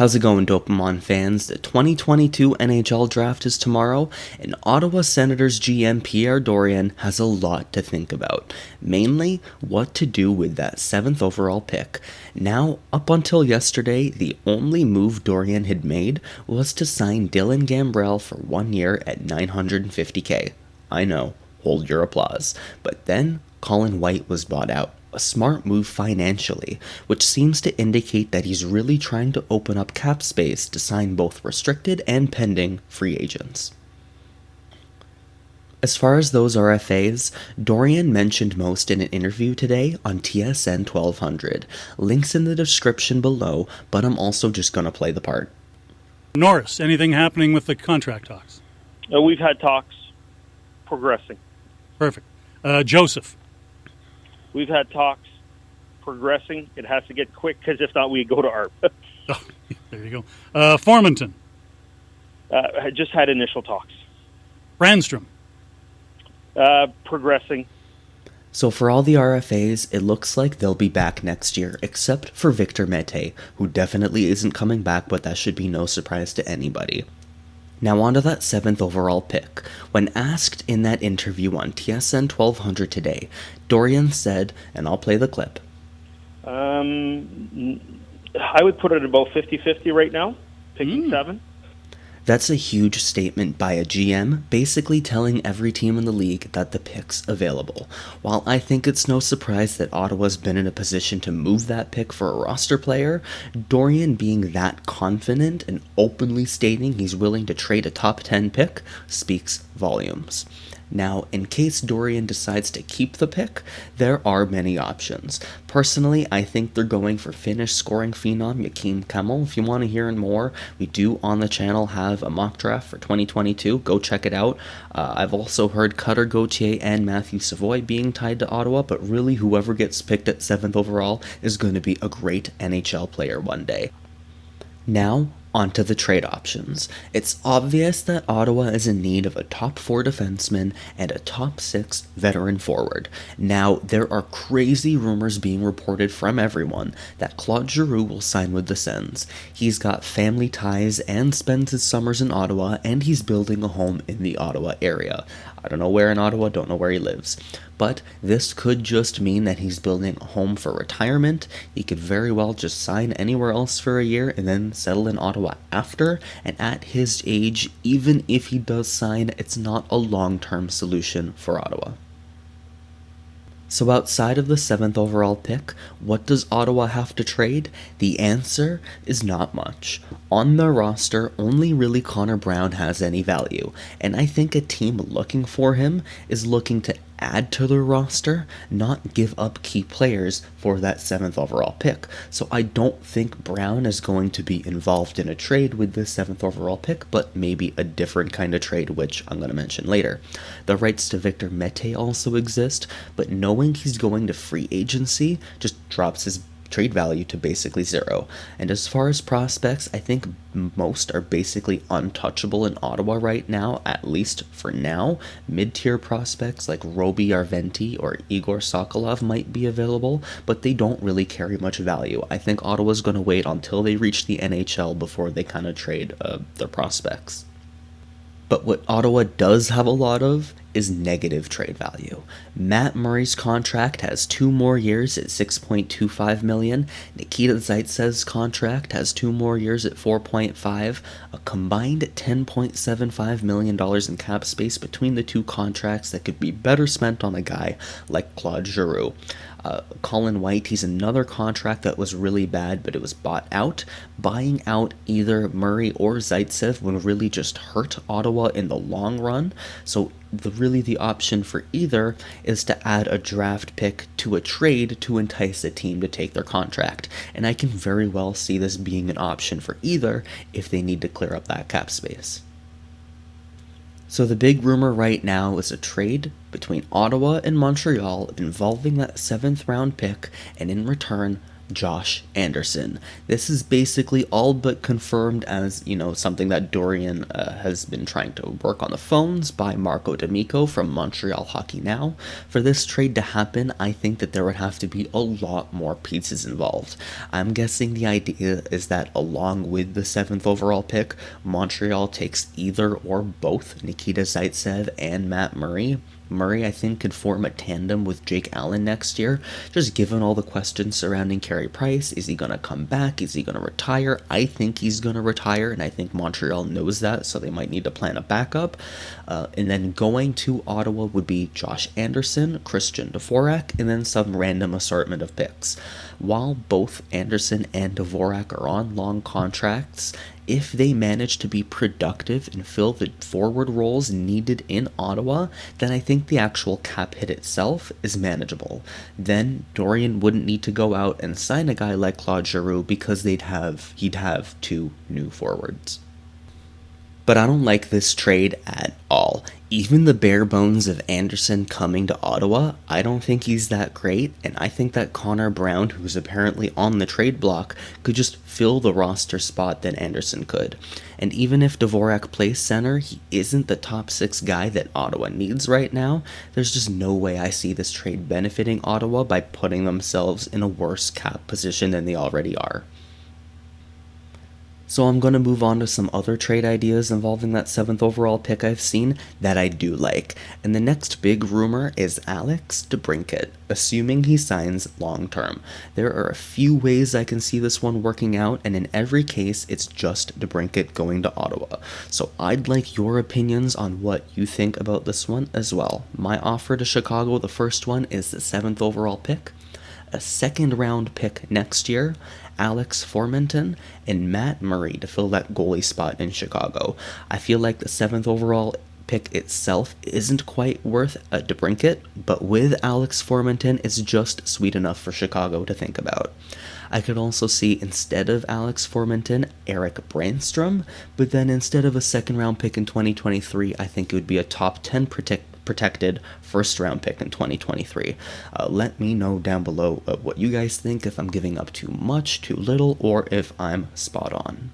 How's it going, Dopamon fans? The 2022 NHL Draft is tomorrow, and Ottawa Senators GM Pierre Dorion has a lot to think about. Mainly, what to do with that 7th overall pick. Now, up until yesterday, the only move Dorion had made was to sign Dylan Gambrell for 1 year at $950K. I know, hold your applause. But then, Colin White was bought out. A smart move financially, which seems to indicate that he's really trying to open up cap space to sign both restricted and pending free agents. As far as those RFAs, Dorion mentioned most in an interview today on TSN 1200. Links in the description below, but I'm also just going to play the part. Norris, anything happening with the contract talks? We've had talks progressing. Perfect. Joseph. We've had talks progressing. It has to get quick because if not, we go to ARP. Oh, there you go. Formanton. I just had initial talks. Brandstrom. Progressing. So for all the RFAs, it looks like they'll be back next year, except for Victor Mete, who definitely isn't coming back, but that should be no surprise to anybody. Now on to that 7th overall pick. When asked in that interview on TSN 1200 today, Dorion said, and I'll play the clip. I would put it at about 50-50 right now, picking 7. That's a huge statement by a GM, basically telling every team in the league that the pick's available. While I think it's no surprise that Ottawa's been in a position to move that pick for a roster player, Dorion being that confident and openly stating he's willing to trade a top 10 pick speaks volumes. Now, in case Dorion decides to keep the pick, there are many options. Personally, I think they're going for Finnish scoring phenom Joakim Kemell. If you want to hear more, we do on the channel have a mock draft for 2022. Go check it out. I've also heard Cutter Gauthier and Matthew Savoy being tied to Ottawa, but really whoever gets picked at 7th overall is going to be a great NHL player one day. Now, onto the trade options. It's obvious that Ottawa is in need of a top 4 defenseman and a top 6 veteran forward. Now, there are crazy rumors being reported from everyone that Claude Giroux will sign with the Sens. He's got family ties and spends his summers in Ottawa, and he's building a home in the Ottawa area. I don't know where in Ottawa, don't know where he lives. But this could just mean that he's building a home for retirement. He could very well just sign anywhere else for a year and then settle in Ottawa after. And at his age, even if he does sign, it's not a long-term solution for Ottawa. So outside of the 7th overall pick, what does Ottawa have to trade? The answer is not much. On their roster, only really Connor Brown has any value, and I think a team looking for him is looking to add to their roster, not give up key players for that 7th overall pick. So I don't think Brown is going to be involved in a trade with the 7th overall pick, but maybe a different kind of trade, which I'm going to mention later. The rights to Victor Mete also exist, but knowing he's going to free agency just drops his trade value to basically 0. And as far as prospects, I think most are basically untouchable in Ottawa right now, at least for now. Mid-tier prospects like Roby Arventi or Igor Sokolov might be available, but they don't really carry much value. I think Ottawa's going to wait until they reach the NHL before they kind of trade their prospects. But what Ottawa does have a lot of is negative trade value. Matt Murray's contract has 2 more years at $6.25 million. Nikita Zaitsev's contract has 2 more years at $4.5. A combined $10.75 million in cap space between the 2 contracts that could be better spent on a guy like Claude Giroux. Colin White, he's another contract that was really bad, but it was bought out. Buying out either Murray or Zaitsev would really just hurt Ottawa in the long run. So the option for either is to add a draft pick to a trade to entice a team to take their contract. And I can very well see this being an option for either if they need to clear up that cap space. So the big rumor right now is a trade between Ottawa and Montreal involving that 7th round pick, and in return, Josh Anderson. This is basically all but confirmed as, something that Dorion has been trying to work on the phones by Marco D'Amico from Montreal Hockey Now. For this trade to happen, I think that there would have to be a lot more pieces involved. I'm guessing the idea is that along with the 7th overall pick, Montreal takes either or both Nikita Zaitsev and Matt Murray. Murray, I think, could form a tandem with Jake Allen next year, just given all the questions surrounding Carey Price. Is he going to come back? Is he going to retire? I think he's going to retire, and I think Montreal knows that, so they might need to plan a backup. And then going to Ottawa would be Josh Anderson, Christian Dvorak, and then some random assortment of picks. While both Anderson and Dvorak are on long contracts, if they manage to be productive and fill the forward roles needed in Ottawa, then I think the actual cap hit itself is manageable. Then Dorion wouldn't need to go out and sign a guy like Claude Giroux because he'd have 2 new forwards. But I don't like this trade at all. Even the bare bones of Anderson coming to Ottawa, I don't think he's that great, and I think that Connor Brown, who's apparently on the trade block, could just fill the roster spot that Anderson could. And even if Dvorak plays center, he isn't the top 6 guy that Ottawa needs right now. There's just no way I see this trade benefiting Ottawa by putting themselves in a worse cap position than they already are. So I'm going to move on to some other trade ideas involving that 7th overall pick I've seen that I do like. And the next big rumor is Alex DeBrincat, assuming he signs long term. There are a few ways I can see this one working out, and in every case, it's just DeBrincat going to Ottawa. So I'd like your opinions on what you think about this one as well. My offer to Chicago, the first one, is the 7th overall pick, a 2nd round pick next year, Alex Formenton, and Matt Murray to fill that goalie spot in Chicago. I feel like the 7th overall pick itself isn't quite worth a DeBrincat, but with Alex Formenton, it's just sweet enough for Chicago to think about. I could also see, instead of Alex Formenton, Eric Brandstrom, but then instead of a 2nd round pick in 2023, I think it would be a top 10 protected 1st round pick in 2023. Let me know down below what you guys think, if I'm giving up too much, too little, or if I'm spot on.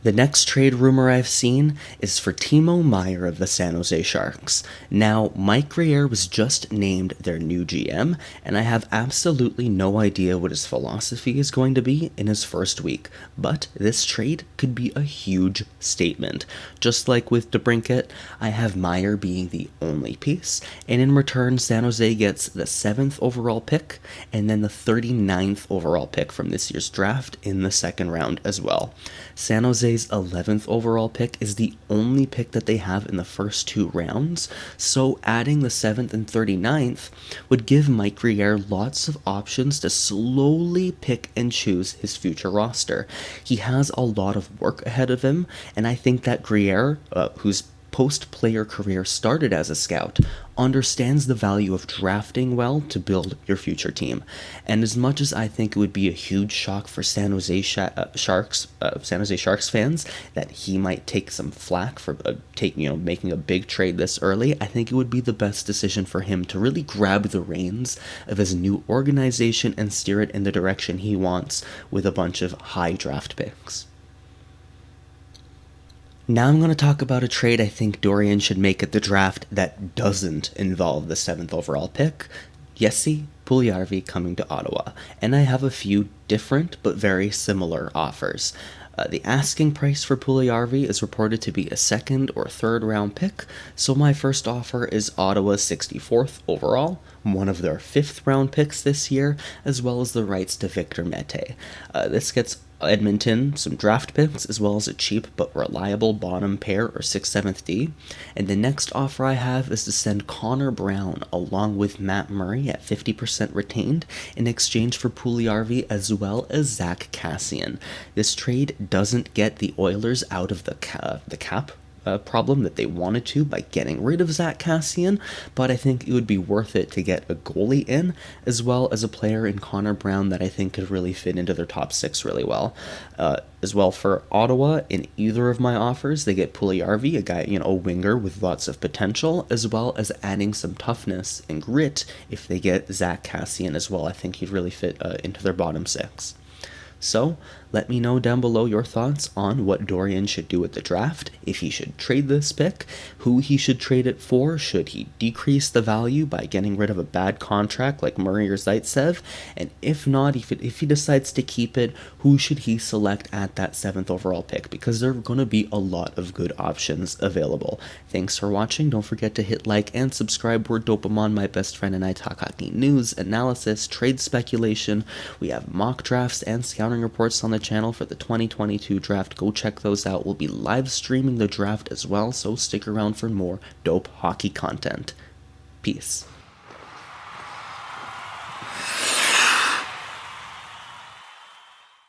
The next trade rumor I've seen is for Timo Meier of the San Jose Sharks. Now, Mike Grier was just named their new GM, and I have absolutely no idea what his philosophy is going to be in his first week, but this trade could be a huge statement. Just like with DeBrincat, I have Meier being the only piece, and in return, San Jose gets the 7th overall pick, and then the 39th overall pick from this year's draft in the 2nd round as well. San Jose's 11th overall pick is the only pick that they have in the first 2 rounds, so adding the 7th and 39th would give Mike Grier lots of options to slowly pick and choose his future roster. He has a lot of work ahead of him, and I think that Grier, whose post-player career started as a scout, understands the value of drafting well to build your future team. And as much as I think it would be a huge shock for San Jose Sharks fans that he might take some flack for making a big trade this early, I think it would be the best decision for him to really grab the reins of his new organization and steer it in the direction he wants with a bunch of high draft picks. Now I'm going to talk about a trade I think Dorion should make at the draft that doesn't involve the 7th overall pick, Jesse Puljujarvi coming to Ottawa, and I have a few different but very similar offers. The asking price for Puljujarvi is reported to be a 2nd or 3rd round pick, so my first offer is Ottawa's 64th overall, one of their 5th round picks this year, as well as the rights to Victor Mete. This gets Edmonton some draft picks, as well as a cheap but reliable bottom pair or 6/7 D. And the next offer I have is to send Connor Brown along with Matt Murray at 50% retained in exchange for Puljujarvi as well as Zach Kassian. This trade doesn't get the Oilers out of the cap problem that they wanted to by getting rid of Zach Kassian, but I think it would be worth it to get a goalie in, as well as a player in Connor Brown that I think could really fit into their top six really well. As well for Ottawa, in either of my offers, they get Puljujarvi, a guy, a winger with lots of potential, as well as adding some toughness and grit if they get Zach Kassian as well. I think he'd really fit into their bottom six. So, let me know down below your thoughts on what Dorion should do with the draft, if he should trade this pick, who he should trade it for, should he decrease the value by getting rid of a bad contract like Murray or Zaitsev, and if not, if he decides to keep it, who should he select at that 7th overall pick, because there are going to be a lot of good options available. Thanks for watching. Don't forget to hit like and subscribe. We're Dopamon, my best friend, and I talk hockey news, analysis, trade speculation. We have mock drafts and scouting reports on the channel for the 2022 draft. Go check those out. We'll be live streaming the draft as well, so stick around for more dope hockey content. Peace.